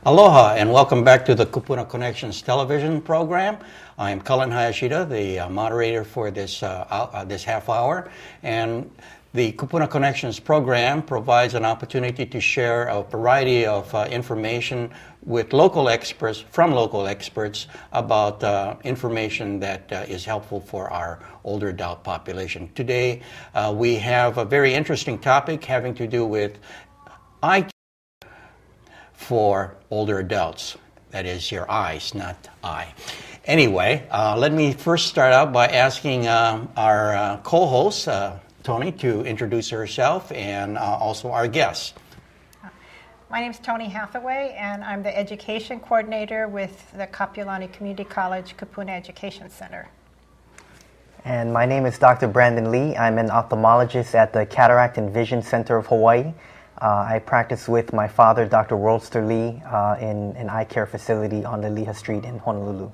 Aloha and welcome back to the Kupuna Connections television program. I am Cullen Hayashida, the moderator for this half hour, and the Kupuna Connections program provides an opportunity to share a variety of information with local experts, about information that is helpful for our older adult population. Today we have a very interesting topic having to do with eye for older adults. That is your eyes, not I. Anyway, let me first start out by asking our co-host, Tony, to introduce herself and also our guests. My name is Tony Hathaway, and I'm the education coordinator with the Kapi'olani Community College Kupuna Education Center. And my name is Dr. Brandon Lee. I'm an ophthalmologist at the Cataract and Vision Center of Hawaii. I practice with my father, Dr. Worldster Lee, in an eye care facility on Liliha Street in Honolulu.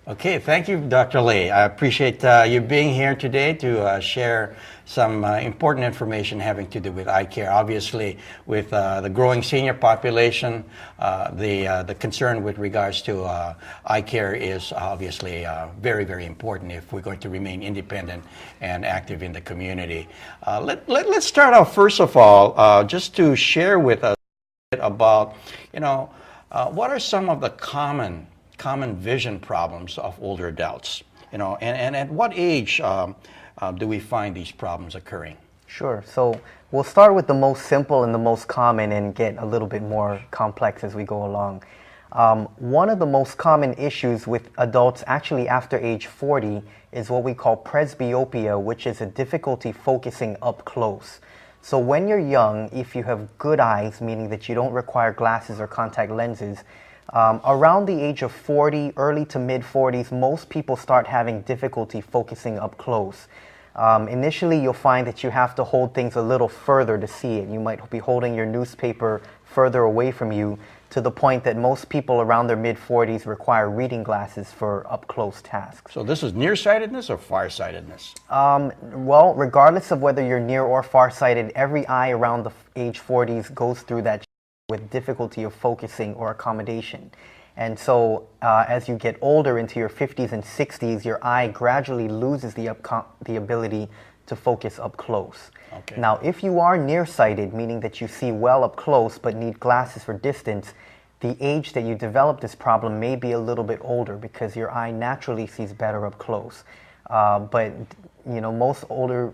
Okay, thank you, Dr. Lee. I appreciate you being here today to share some important information having to do with eye care. Obviously, with the growing senior population, the concern with regards to eye care is obviously very, very important if we're going to remain independent and active in the community. Let's start off, first of all, just to share with us a bit about, what are some of the common vision problems of older adults, and at what age do we find these problems occurring? Sure. So we'll start with the most simple and the most common and get a little bit more complex as we go along. One of the most common issues with adults actually after age 40 is what we call presbyopia, which is a difficulty focusing up close. So when you're young, if you have good eyes, meaning that you don't require glasses or contact lenses, around the age of 40, early to mid 40s, most people start having difficulty focusing up close. Initially, you'll find that you have to hold things a little further to see it. You might be holding your newspaper further away from you, to the point that most people around their mid 40s require reading glasses for up close tasks. So this is nearsightedness or farsightedness? Well, regardless of whether you're near or farsighted, every eye around the age 40s goes through that with difficulty of focusing or accommodation. And so as you get older into your 50s and 60s, your eye gradually loses the ability to focus up close. Okay. Now, if you are nearsighted, meaning that you see well up close but need glasses for distance, the age that you develop this problem may be a little bit older because your eye naturally sees better up close. But most older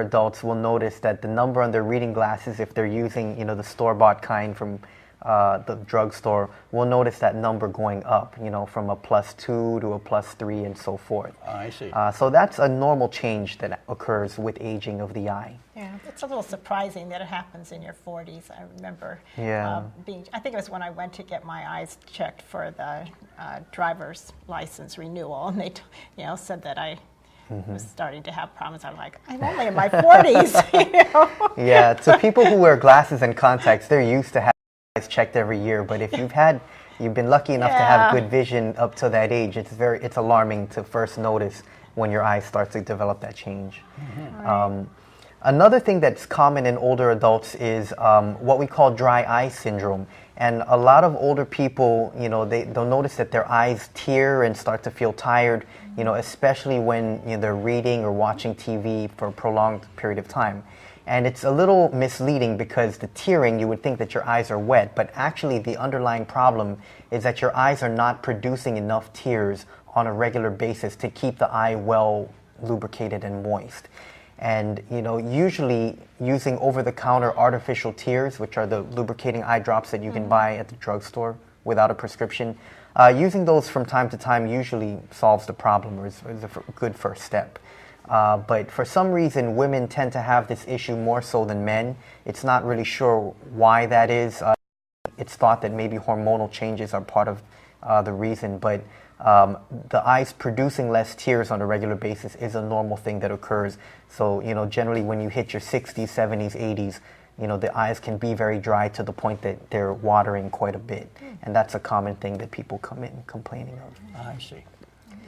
adults will notice that the number on their reading glasses, if they're using the store-bought kind from the drugstore, will notice that number going up, from a +2 to a +3 and so forth. I see. So that's a normal change that occurs with aging of the eye. Yeah, it's a little surprising that it happens in your 40s. I remember I think it was when I went to get my eyes checked for the driver's license renewal, and they said that I was starting to have problems. I'm like, I'm only in my 40s. Yeah, to people who wear glasses and contacts, they're used to having eyes checked every year. But if you've been lucky enough to have good vision up to that age, it's alarming to first notice when your eyes start to develop that change. Right. Another thing that's common in older adults is what we call dry eye syndrome. And a lot of older people, they'll notice that their eyes tear and start to feel tired, especially when they're reading or watching TV for a prolonged period of time. And it's a little misleading because the tearing, you would think that your eyes are wet, but actually the underlying problem is that your eyes are not producing enough tears on a regular basis to keep the eye well lubricated and moist. And usually using over-the-counter artificial tears, which are the lubricating eye drops that you can buy at the drugstore without a prescription, using those from time to time usually solves the problem or is a good first step. But for some reason, women tend to have this issue more so than men. It's not really sure why that is. It's thought that maybe hormonal changes are part of the reason, but the eyes producing less tears on a regular basis is a normal thing that occurs. So, generally when you hit your 60s, 70s, 80s, the eyes can be very dry to the point that they're watering quite a bit. And that's a common thing that people come in complaining of. I see.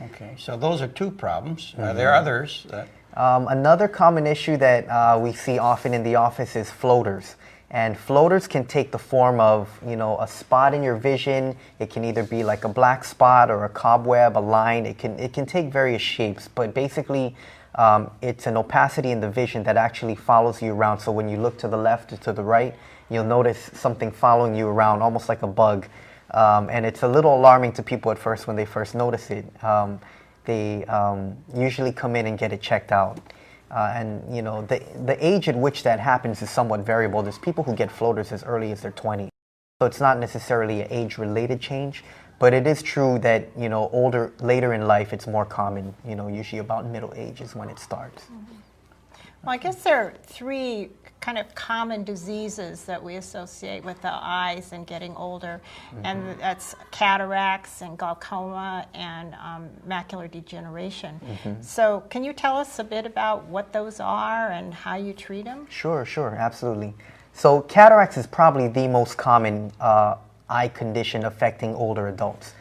Okay, so those are two problems. There are others. Another common issue that we see often in the office is floaters. And floaters can take the form of, a spot in your vision. It can either be like a black spot or a cobweb, a line. It can take various shapes, but basically it's an opacity in the vision that actually follows you around. So when you look to the left or to the right, you'll notice something following you around, almost like a bug. And it's a little alarming to people at first when they first notice it. They usually come in and get it checked out. And the age at which that happens is somewhat variable. There's people who get floaters as early as their 20s. So it's not necessarily an age-related change, but it is true that, later in life, it's more common. Usually about middle age is when it starts. Mm-hmm. Well, I guess there are 3 kind of common diseases that we associate with the eyes and getting older, and that's cataracts and glaucoma and macular degeneration. So can you tell us a bit about what those are and how you treat them? Sure, absolutely. So cataracts is probably the most common eye condition affecting older adults.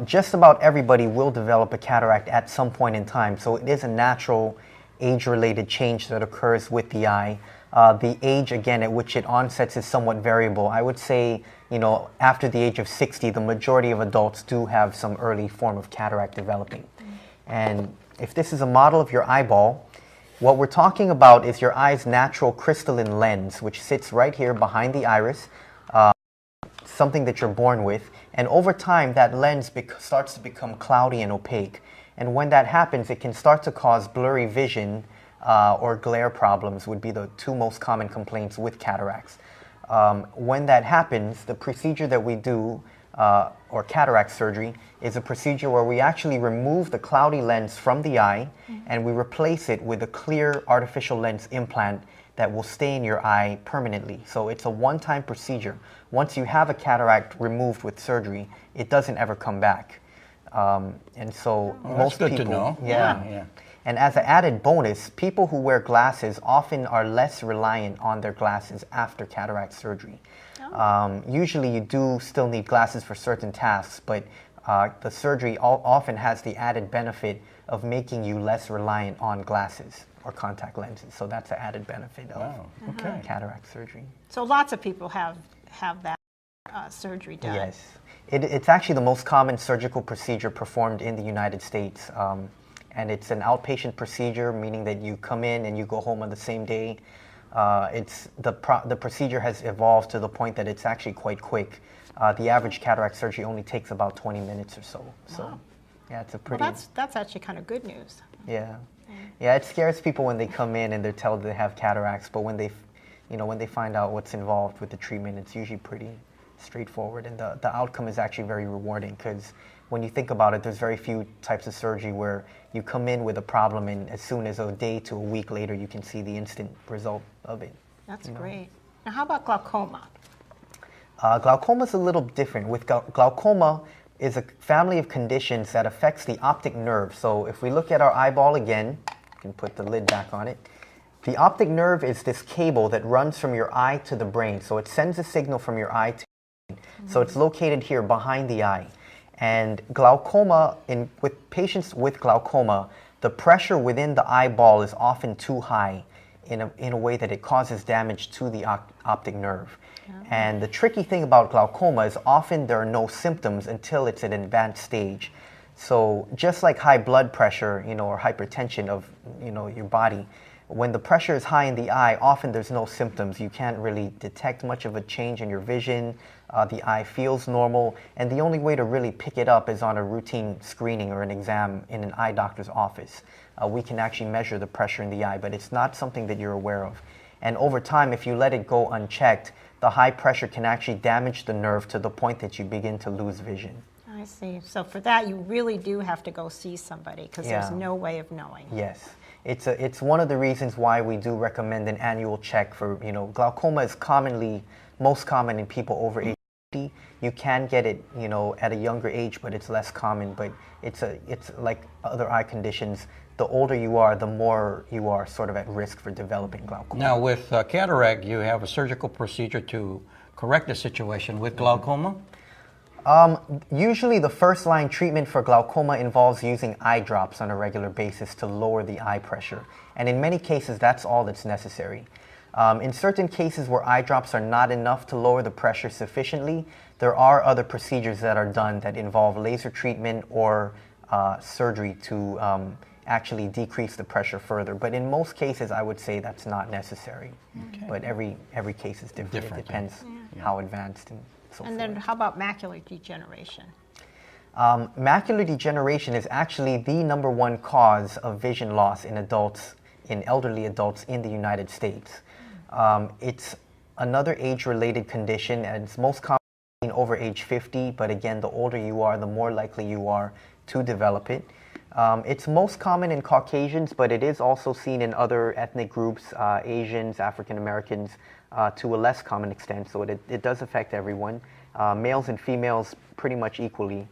Just about everybody will develop a cataract at some point in time, so it is a natural age-related change that occurs with the eye. The age, again, at which it onsets is somewhat variable. I would say, after the age of 60, the majority of adults do have some early form of cataract developing. And if this is a model of your eyeball, what we're talking about is your eye's natural crystalline lens, which sits right here behind the iris, something that you're born with. And over time, that lens starts to become cloudy and opaque. And when that happens, it can start to cause blurry vision or glare problems would be the 2 most common complaints with cataracts. When that happens, the procedure that we do, or cataract surgery, is a procedure where we actually remove the cloudy lens from the eye and we replace it with a clear artificial lens implant that will stay in your eye permanently. So it's a one-time procedure. Once you have a cataract removed with surgery, it doesn't ever come back. And so most that's good people, to know. Yeah. And as an added bonus, people who wear glasses often are less reliant on their glasses after cataract surgery. Usually you do still need glasses for certain tasks, but the surgery often has the added benefit of making you less reliant on glasses or contact lenses. So that's an added benefit of cataract surgery. So lots of people have that surgery done. Yes. It's actually the most common surgical procedure performed in the United States. And it's an outpatient procedure, meaning that you come in and you go home on the same day. The procedure has evolved to the point that it's actually quite quick. The average cataract surgery only takes about 20 minutes or so. Wow. So, yeah, it's a pretty. Well, that's actually kind of good news. Yeah, it scares people when they come in and they're told they have cataracts, but when they find out what's involved with the treatment, it's usually pretty straightforward, and the outcome is actually very rewarding, because when you think about it, there's very few types of surgery where you come in with a problem and as soon as a day to a week later you can see the instant result of it. That's great. Now how about glaucoma? Glaucoma is a little different. With glaucoma is a family of conditions that affects the optic nerve. So if we look at our eyeball again, you can put the lid back on it. The optic nerve is this cable that runs from your eye to the brain. So it sends a signal from your eye to the brain. So it's located here behind the eye. And glaucoma, with patients with glaucoma, the pressure within the eyeball is often too high in a way that it causes damage to the optic nerve. And the tricky thing about glaucoma is often there are no symptoms until it's at an advanced stage. So just like high blood pressure, or hypertension of, your body, when the pressure is high in the eye, often there's no symptoms. You can't really detect much of a change in your vision. The eye feels normal, and the only way to really pick it up is on a routine screening or an exam in an eye doctor's office. We can actually measure the pressure in the eye, but it's not something that you're aware of. And over time, if you let it go unchecked, the high pressure can actually damage the nerve to the point that you begin to lose vision. I see. So for that, you really do have to go see somebody, because there's no way of knowing. Yes. It's one of the reasons why we do recommend an annual check for, glaucoma is most common in people over age 50. You can get it, at a younger age, but it's less common. But it's like other eye conditions. The older you are, the more you are sort of at risk for developing glaucoma. Now, with cataract, you have a surgical procedure to correct the situation. With glaucoma? Usually the first line treatment for glaucoma involves using eye drops on a regular basis to lower the eye pressure. And in many cases, that's all that's necessary. In certain cases where eye drops are not enough to lower the pressure sufficiently, there are other procedures that are done that involve laser treatment or surgery to actually decrease the pressure further. But in most cases, I would say that's not necessary. Okay. But every case is different. It depends how advanced and so forth. And then how about macular degeneration? Macular degeneration is actually the number one cause of vision loss in adults, in elderly adults in the United States. It's another age-related condition, and it's most common over age 50, but again, the older you are, the more likely you are to develop it. It's most common in Caucasians, but it is also seen in other ethnic groups, Asians, African Americans, to a less common extent, so it does affect everyone, males and females pretty much equally.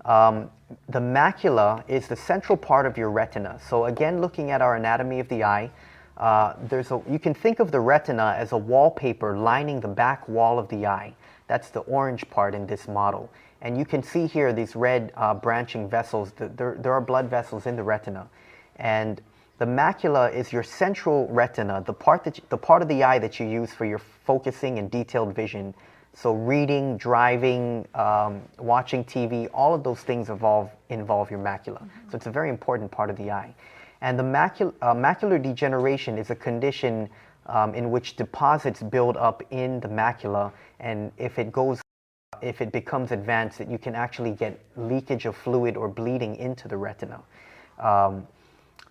The macula is the central part of your retina. So again, looking at our anatomy of the eye, you can think of the retina as a wallpaper lining the back wall of the eye. That's the orange part in this model. And you can see here these red branching vessels. There are blood vessels in the retina. And the macula is your central retina, the part of the eye that you use for your focusing and detailed vision. So reading, driving, watching TV, all of those things involve your macula. Mm-hmm. So it's a very important part of the eye. And the macular degeneration is a condition in which deposits build up in the macula, and if it becomes advanced, you can actually get leakage of fluid or bleeding into the retina.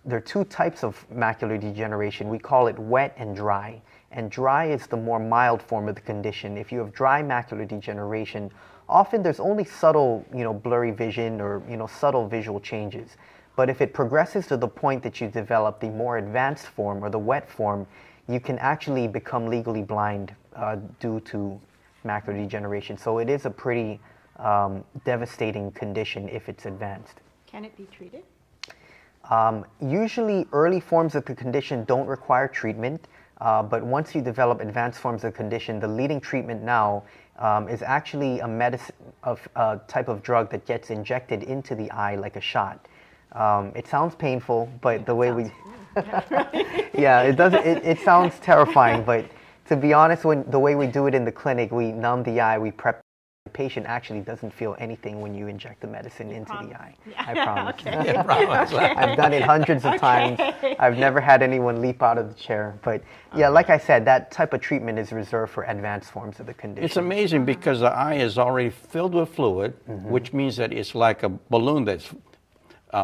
There are two types of macular degeneration. We call it wet and dry. And dry is the more mild form of the condition. If you have dry macular degeneration, often there's only subtle, blurry vision or, subtle visual changes. But if it progresses to the point that you develop the more advanced form or the wet form, you can actually become legally blind due to macular degeneration. So it is a pretty devastating condition if it's advanced. Can it be treated? Usually early forms of the condition don't require treatment, but once you develop advanced forms of the condition, the leading treatment now is actually a type of drug that gets injected into the eye like a shot. It sounds painful, but the way we... yeah, it does. It sounds terrifying, but to be honest, the way we do it in the clinic, we numb the eye, we prep. The patient actually doesn't feel anything when you inject the medicine into the eye. Yeah. I promise. Okay. Yeah, promise. I've done it hundreds of times. I've never had anyone leap out of the chair. But yeah, like I said, that type of treatment is reserved for advanced forms of the condition. It's amazing because the eye is already filled with fluid, which means that it's like a balloon that's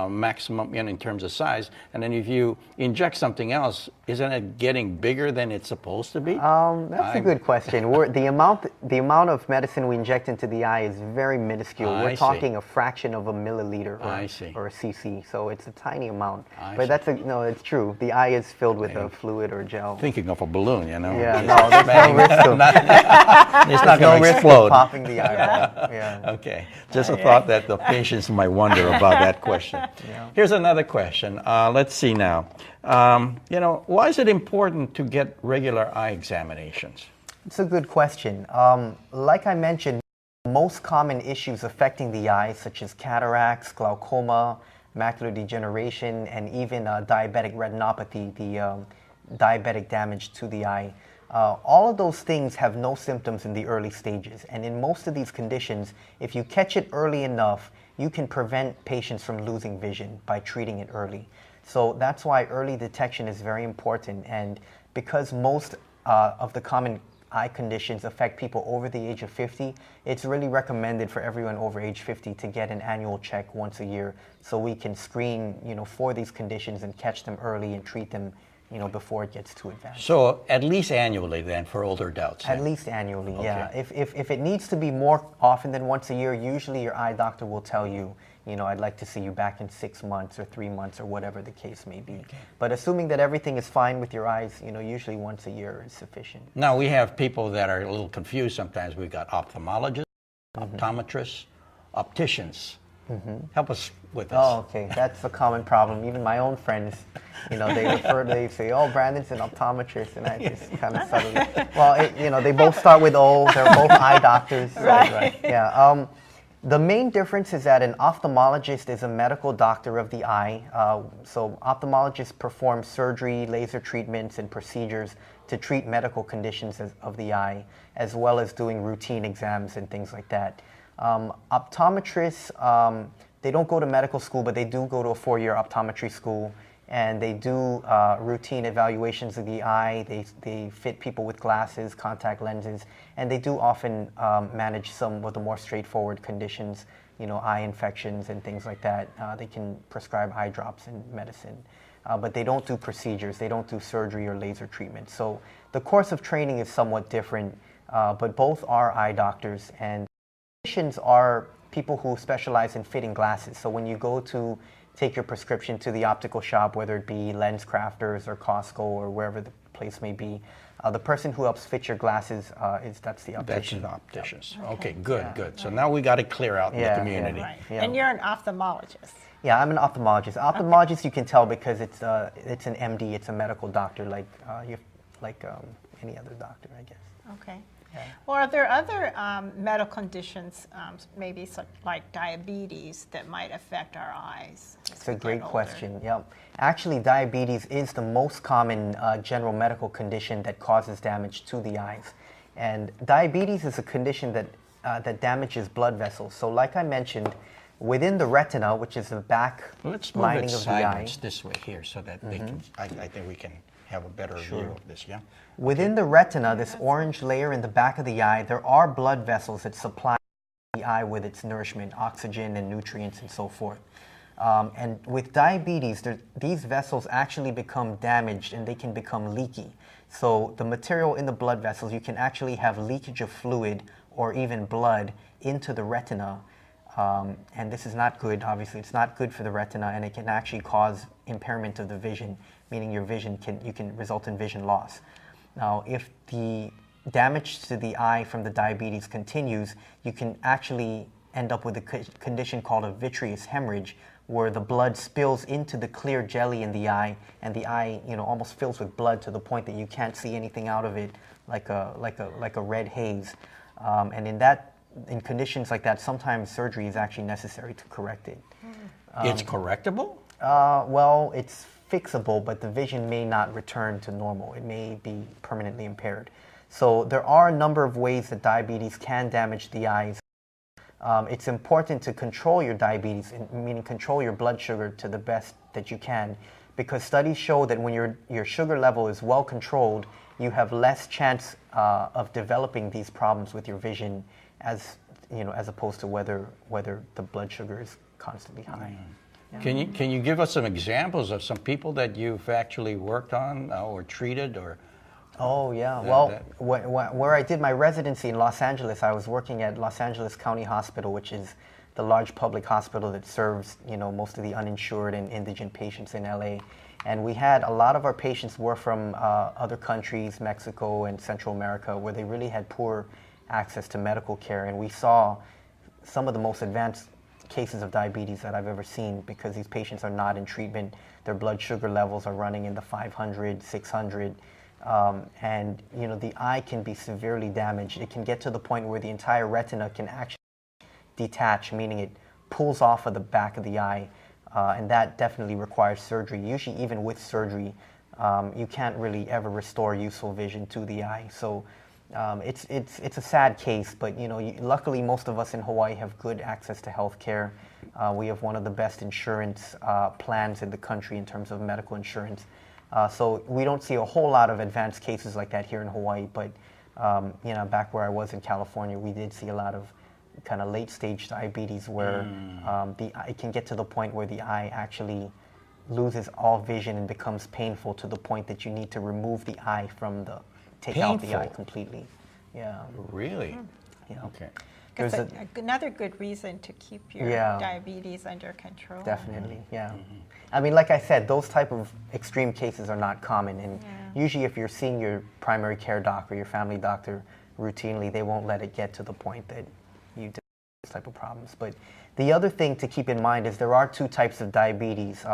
maximum in terms of size, and then if you inject something else, isn't it getting bigger than it's supposed to be? That's a good question. The amount of medicine we inject into the eye is very minuscule. We're talking a fraction of a milliliter or a cc, so it's a tiny amount. But it's true. The eye is filled with a fluid or gel. Thinking of a balloon, Yeah, no, there's no risk of it's not going to explode. Popping the eyeball. Yeah. Okay, just a thought that the patients might wonder about that question. Yeah. Here's another question. Let's see now. Why is it important to get regular eye examinations? It's a good question. Like I mentioned, most common issues affecting the eye, such as cataracts, glaucoma, macular degeneration, and even diabetic retinopathy, the diabetic damage to the eye. All of those things have no symptoms in the early stages. And in most of these conditions, if you catch it early enough, you can prevent patients from losing vision by treating it early. So that's why early detection is very important. And because most of the common eye conditions affect people over the age of 50, it's really recommended for everyone over age 50 to get an annual check once a year so we can screen, for these conditions and catch them early and treat them before it gets too advanced. So at least annually then for older adults? At least annually, okay. Yeah. If it needs to be more often than once a year, usually your eye doctor will tell you, I'd like to see you back in 6 months or 3 months or whatever the case may be. Okay. But assuming that everything is fine with your eyes, usually once a year is sufficient. Now we have people that are a little confused sometimes. We've got ophthalmologists, optometrists, opticians. Help us with this. Oh, okay. That's a common problem. Even my own friends, they say, oh, Brandon's an optometrist, and I just kind of subtly, well, they both start with O. They're both eye doctors. Right. Yeah. The main difference is that an ophthalmologist is a medical doctor of the eye. So ophthalmologists perform surgery, laser treatments, and procedures to treat medical conditions of the eye, as well as doing routine exams and things like that. Optometrists, they don't go to medical school, but they do go to a 4-year optometry school, and they do routine evaluations of the eye. They fit people with glasses, contact lenses, and they do often manage some of the more straightforward conditions, eye infections and things like that. They can prescribe eye drops and medicine. But they don't do procedures, they don't do surgery or laser treatment. So the course of training is somewhat different, but both are eye doctors, and physicians are people who specialize in fitting glasses. So when you go to take your prescription to the optical shop, whether it be Lens Crafters or Costco or wherever the place may be, the person who helps fit your glasses that's the optician. That's the opticians. Okay, good, good. So now we got it clear out in the community. Right. And you're an ophthalmologist. Yeah, I'm an ophthalmologist. Ophthalmologist, you can tell because it's an MD, it's a medical doctor, like any other doctor, I guess. Okay. Yeah. Well, are there other medical conditions, maybe like diabetes, that might affect our eyes? It's a great question. Yep. Actually, diabetes is the most common general medical condition that causes damage to the eyes. And diabetes is a condition that damages blood vessels. So like I mentioned, within the retina, which is the back lining of the eye. Let's move it this way here so that they can, I think we can have a better view of this, yeah? Within the retina, this orange layer in the back of the eye, there are blood vessels that supply the eye with its nourishment, oxygen and nutrients and so forth. And with diabetes, these vessels actually become damaged and they can become leaky. So the material in the blood vessels, you can actually have leakage of fluid or even blood into the retina. And this is not good, obviously. It's not good for the retina, and it can actually cause impairment of the vision, meaning your vision can result in vision loss. Now, if the damage to the eye from the diabetes continues, you can actually end up with a condition called a vitreous hemorrhage, where the blood spills into the clear jelly in the eye, and the eye, almost fills with blood to the point that you can't see anything out of it, like a red haze. And in conditions like that, sometimes surgery is actually necessary to correct it. It's correctable? Well, it's fixable, but the vision may not return to normal. It may be permanently impaired. So there are a number of ways that diabetes can damage the eyes. It's important to control your diabetes, meaning control your blood sugar to the best that you can, because studies show that when your sugar level is well controlled, you have less chance of developing these problems with your vision, as opposed to whether the blood sugar is constantly high. Yeah. Can you give us some examples of some people that you've actually worked on or treated or? Oh yeah. Where I did my residency in Los Angeles, I was working at Los Angeles County Hospital, which is the large public hospital that serves most of the uninsured and indigent patients in LA. And we had a lot of our patients were from other countries, Mexico and Central America, where they really had poor access to medical care, and we saw some of the most advanced cases of diabetes that I've ever seen, because these patients are not in treatment. Their blood sugar levels are running in the 500, 600, and the eye can be severely damaged. It can get to the point where the entire retina can actually detach, meaning it pulls off of the back of the eye, and that definitely requires surgery. Usually, even with surgery, you can't really ever restore useful vision to the eye. So it's a sad case, but luckily most of us in Hawaii have good access to health care. We have one of the best insurance plans in the country in terms of medical insurance. So we don't see a whole lot of advanced cases like that here in Hawaii, but back where I was in California, we did see a lot of kind of late stage diabetes where it can get to the point where the eye actually loses all vision and becomes painful to the point that you need to remove the eye from take out the eye completely. Yeah. Really? Yeah. Okay. That's another good reason to keep your diabetes under control. Definitely, yeah. I mean, like I said, those type of extreme cases are not common, and usually if you're seeing your primary care doc or your family doctor routinely, they won't let it get to the point that you develop those type of problems. But the other thing to keep in mind is there are two types of diabetes.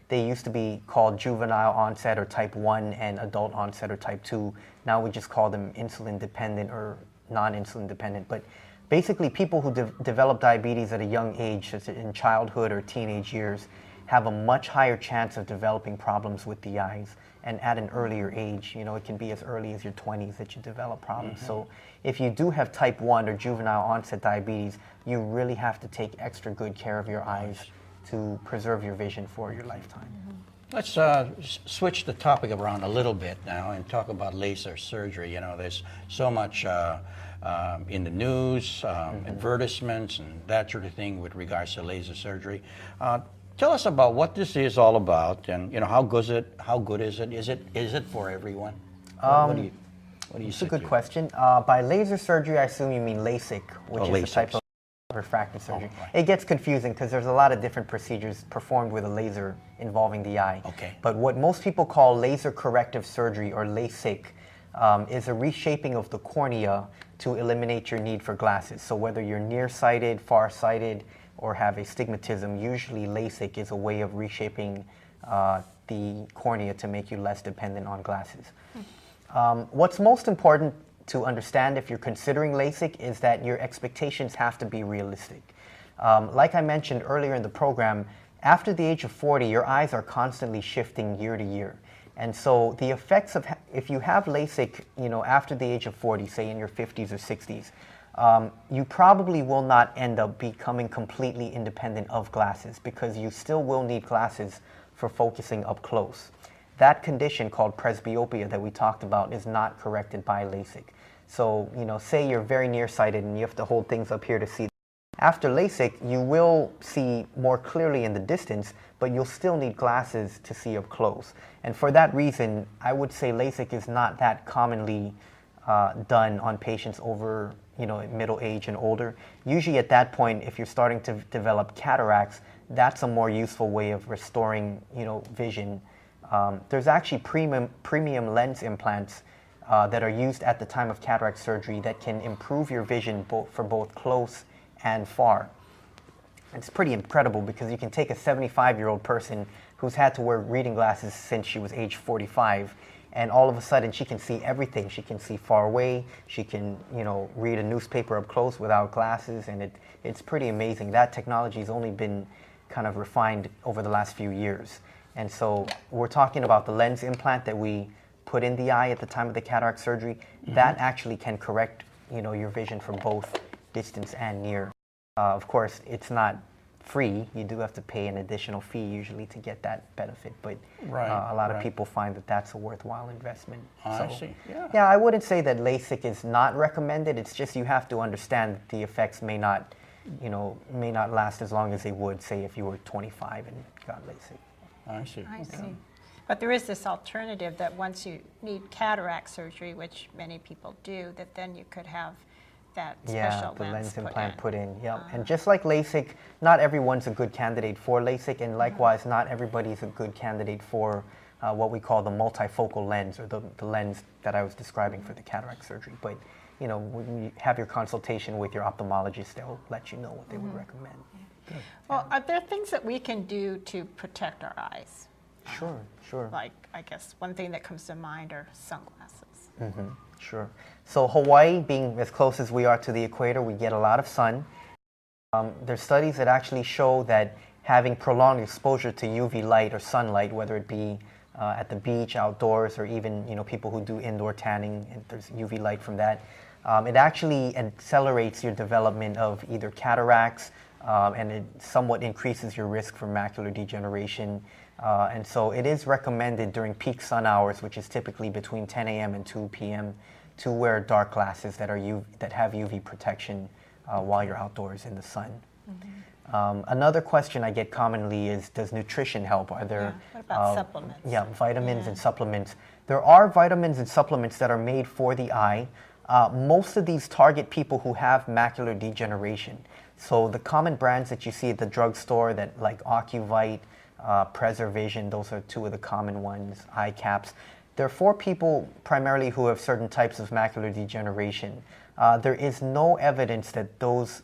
They used to be called juvenile onset or type 1 and adult onset or type 2. Now we just call them insulin dependent or non-insulin dependent. But basically people who develop diabetes at a young age, such as in childhood or teenage years, have a much higher chance of developing problems with the eyes, and at an earlier age. You know, it can be as early as your 20s that you develop problems. So if you do have type 1 or juvenile onset diabetes, you really have to take extra good care of your eyes to preserve your vision for your lifetime. Let's switch the topic around a little bit now and talk about laser surgery. You know, there's so much in the news, advertisements, and that sort of thing with regards to laser surgery. Tell us about what this is all about, and you know, how good is it? How good is it? Is it for everyone? What do you It's say a good to- question. By laser surgery, I assume you mean LASIK, which is a LASIK. type of refractive surgery. right. It gets confusing because there's a lot of different procedures performed with a laser involving the eye. Okay. But what most people call laser corrective surgery, or LASIK, is a reshaping of the cornea to eliminate your need for glasses. So whether you're nearsighted, farsighted, or have astigmatism, usually LASIK is a way of reshaping the cornea to make you less dependent on glasses. What's most important to understand if you're considering LASIK is that your expectations have to be realistic. Like I mentioned earlier in the program, after the age of 40, your eyes are constantly shifting year to year. And so the effects of, if you have LASIK, you know, after the age of 40, say in your 50s or 60s, you probably will not end up becoming completely independent of glasses, because you still will need glasses for focusing up close. That condition called presbyopia that we talked about is not corrected by LASIK. So, you know, say you're very nearsighted and you have to hold things up here to see. After LASIK, you will see more clearly in the distance, but you'll still need glasses to see up close. And for that reason, I would say LASIK is not that commonly done on patients over, you know, middle age and older. Usually at that point, if you're starting to develop cataracts, that's a more useful way of restoring, you know, vision. There's actually premium lens implants that are used at the time of cataract surgery that can improve your vision for both close and far. It's pretty incredible because you can take a 75-year-old person who's had to wear reading glasses since she was age 45, and all of a sudden she can see everything. She can see far away. She can, you know, read a newspaper up close without glasses, and it's pretty amazing. That technology has only been kind of refined over the last few years. And so we're talking about the lens implant that we put in the eye at the time of the cataract surgery. That actually can correct, you know, your vision from both distance and near. Of course, it's not free. You do have to pay an additional fee usually to get that benefit, but a lot of people find that that's a worthwhile investment. I see. Yeah. Yeah, I wouldn't say that LASIK is not recommended. It's just you have to understand that the effects may not last as long as they would, say, if you were 25 and got LASIK. I see. I see. But there is this alternative that once you need cataract surgery, which many people do, that then you could have that special the lens put implant in. put in. Yeah, and just like LASIK, not everyone's a good candidate for LASIK, and likewise, not everybody's a good candidate for what we call the multifocal lens, or the lens that I was describing for the cataract surgery. But you know, when you have your consultation with your ophthalmologist, they'll let you know what they would recommend. Well, are there things that we can do to protect our eyes? Sure. Like, I guess one thing that comes to mind are sunglasses. Sure. So Hawaii, being as close as we are to the equator, we get a lot of sun. There's studies that actually show that having prolonged exposure to UV light or sunlight, whether it be at the beach, outdoors, or even, you know, people who do indoor tanning, and there's UV light from that, it actually accelerates your development of either cataracts, and it somewhat increases your risk for macular degeneration. And so it is recommended during peak sun hours, which is typically between 10 a.m. and 2 p.m., to wear dark glasses that have UV protection while you're outdoors in the sun. Another question I get commonly is, does nutrition help? Are there what about supplements? Yeah, vitamins and supplements. There are vitamins and supplements that are made for the eye. Most of these target people who have macular degeneration. So the common brands that you see at the drugstore, that like Ocuvite, Preservision, those are two of the common ones, eye caps. They're for people primarily who have certain types of macular degeneration. There is no evidence that those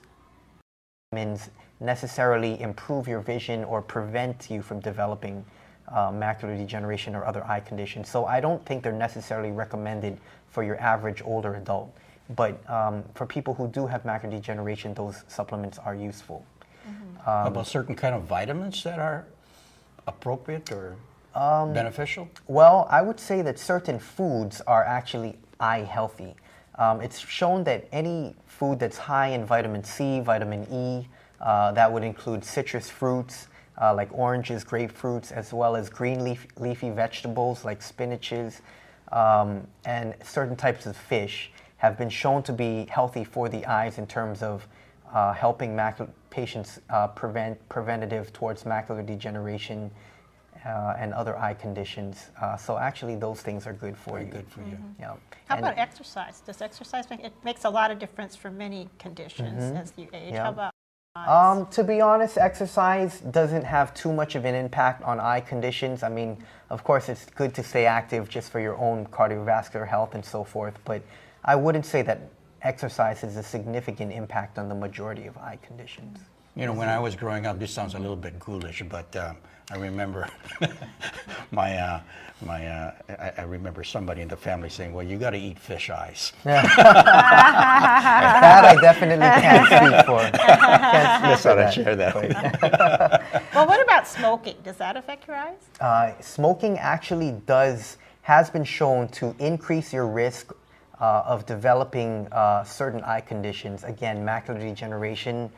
vitamins necessarily improve your vision or prevent you from developing macular degeneration or other eye conditions. So I don't think they're necessarily recommended for your average older adult. But for people who do have macular degeneration, those supplements are useful. About certain kind of vitamins that are appropriate or beneficial? Well, I would say that certain foods are actually eye healthy. It's shown that any food that's high in vitamin C, vitamin E, that would include citrus fruits like oranges, grapefruits, as well as green leafy vegetables like spinaches, and certain types of fish have been shown to be healthy for the eyes in terms of helping patients preventative towards macular degeneration and other eye conditions. So actually, those things are good for you. Good for you. Yeah. How about exercise? Does exercise it makes a lot of difference for many conditions as you age? Yeah. How about eyes? To be honest, exercise doesn't have too much of an impact on eye conditions. I mean, of course, it's good to stay active just for your own cardiovascular health and so forth, but I wouldn't say that exercise has a significant impact on the majority of eye conditions. You know, when I was growing up, this sounds a little bit ghoulish, but I remember I remember somebody in the family saying, "Well, you got to eat fish eyes." That I definitely can't speak for. Just thought I'd share that. Well, what about smoking? Does that affect your eyes? Smoking actually has been shown to increase your risk of developing certain eye conditions. Again, macular degeneration,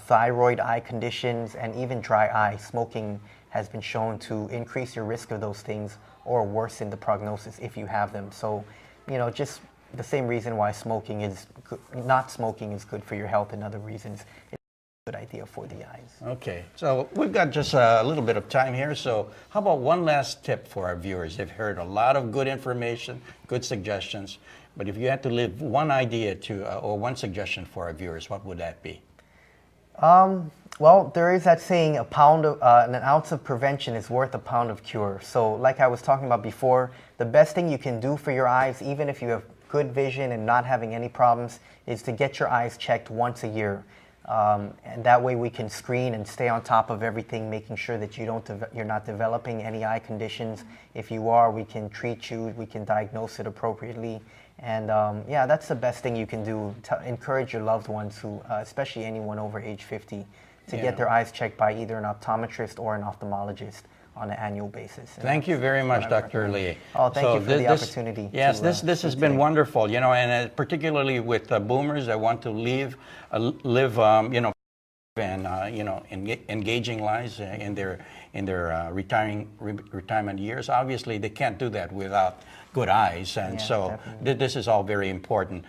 thyroid eye conditions, and even dry eye. Smoking has been shown to increase your risk of those things or worsen the prognosis if you have them. So, you know, just the same reason why not smoking is good for your health and other reasons. It's a good idea for the eyes. Okay, so we've got just a little bit of time here. So how about one last tip for our viewers? They've heard a lot of good information, good suggestions. But if you had to leave one idea or one suggestion for our viewers, what would that be? Well, there is that saying, an ounce of prevention is worth a pound of cure. So like I was talking about before, the best thing you can do for your eyes, even if you have good vision and not having any problems, is to get your eyes checked once a year. And that way we can screen and stay on top of everything, making sure that you're not developing any eye conditions. If you are, we can treat you, we can diagnose it appropriately. And yeah, that's the best thing you can do. Encourage your loved ones, especially anyone over age 50, to get their eyes checked by either an optometrist or an ophthalmologist on an annual basis. Thank you very much, Dr. Lee. Oh, thank you for the opportunity. Yes, this has been wonderful, you know, and particularly with boomers that want to live, you know, and you know, engaging lives in their retirement years. Obviously, they can't do that without good eyes, and so this is all very important.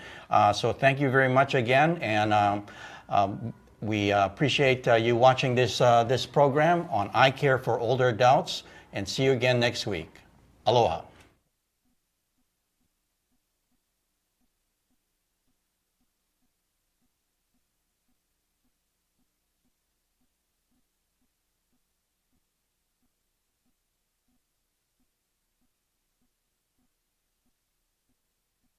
So thank you very much again, and we appreciate you watching this program on Eye Care for Older Adults, and see you again next week. Aloha.